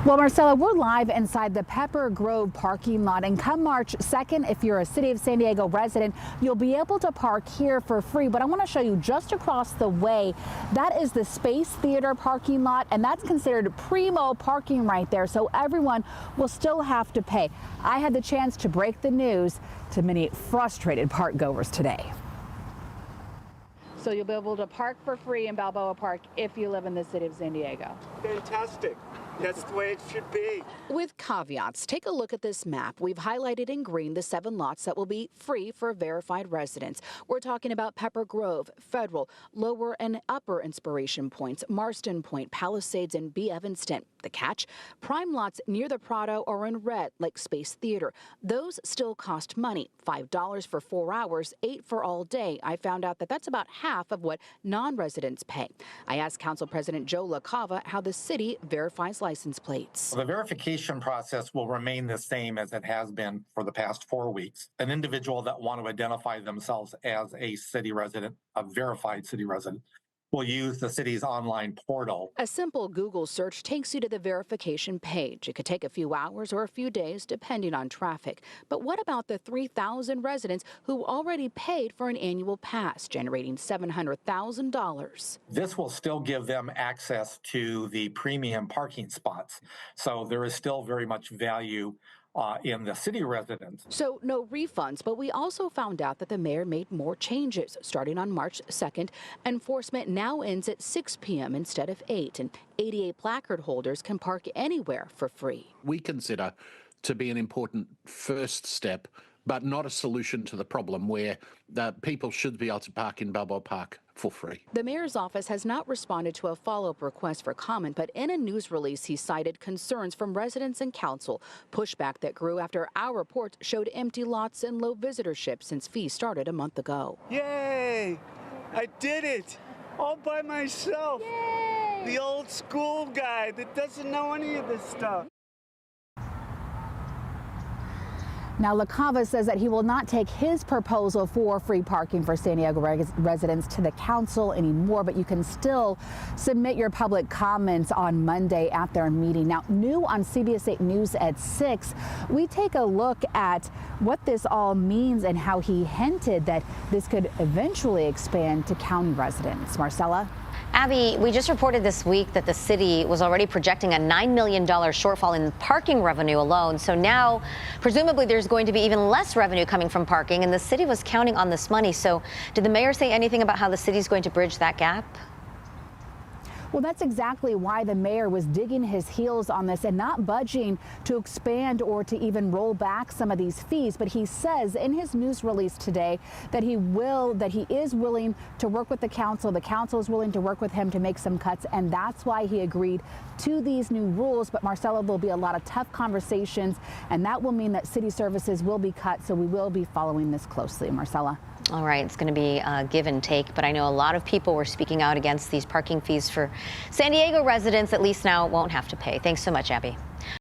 Well, Marcella, we're live inside the Pepper Grove parking lot, and come March 2nd, if you're a City of San Diego resident, you'll be able to park here for free. But I want to show you just across the way, that is the Space Theater parking lot, and that's considered primo parking right there, so everyone will still have to pay. I had the chance to break the news to many frustrated park goers today. So you'll be able to park for free in Balboa Park if you live in the City of San Diego. Fantastic. That's the way it should be. With caveats, take a look at this map. We've highlighted in green the 7 lots that will be free for verified residents. We're talking about Pepper Grove, Federal, Lower and Upper Inspiration Points, Marston Point, Palisades, and B. Evanston. The catch? Prime lots near the Prado are in red, like Space Theater. Those still cost money, $5 for 4 hours, $8 for all day. I found out that that's about half of what non-residents pay. I asked Council President Joe LaCava how the city verifies license plates. The verification process will remain the same as it has been for the past 4 weeks. An individual that want to identify themselves as a city resident, a verified city resident, will use the city's online portal. A simple Google search takes you to the verification page. It could take a few hours or a few days, depending on traffic. But what about the 3,000 residents who already paid for an annual pass, generating $700,000? This will still give them access to the premium parking spots. So there is still very much value in the city residents. So no refunds, but we also found out that the mayor made more changes. Starting on March 2nd, enforcement now ends at 6 p.m. instead of 8, and 88 placard holders can park anywhere for free. We consider to be an important first step, but not a solution to the problem, where people should be able to park in Balboa Park for free. The mayor's office has not responded to a follow-up request for comment, but in a news release, he cited concerns from residents and council, pushback that grew after our reports showed empty lots and low visitorship since fees started a month ago. Yay! I did it! All by myself! Yay! The old school guy that doesn't know any of this stuff. Now, LaCava says that he will not take his proposal for free parking for San Diego residents to the council anymore, but you can still submit your public comments on Monday at their meeting. Now, new on CBS 8 News at 6, we take a look at what this all means and how he hinted that this could eventually expand to county residents. Marcella? Abby, we just reported this week that the city was already projecting a $9 million shortfall in parking revenue alone. So now, presumably, there's going to be even less revenue coming from parking, and the city was counting on this money. So did the mayor say anything about how the city's going to bridge that gap? Well, that's exactly why the mayor was digging his heels on this and not budging to expand or to even roll back some of these fees. But he says in his news release today that he is willing to work with the council. The council is willing to work with him to make some cuts, and that's why he agreed to these new rules. But Marcella, there'll be a lot of tough conversations, and that will mean that city services will be cut. So we will be following this closely. Marcella. All right, it's going to be a give and take, but I know a lot of people were speaking out against these parking fees for San Diego residents. At least now won't have to pay. Thanks so much, Abby.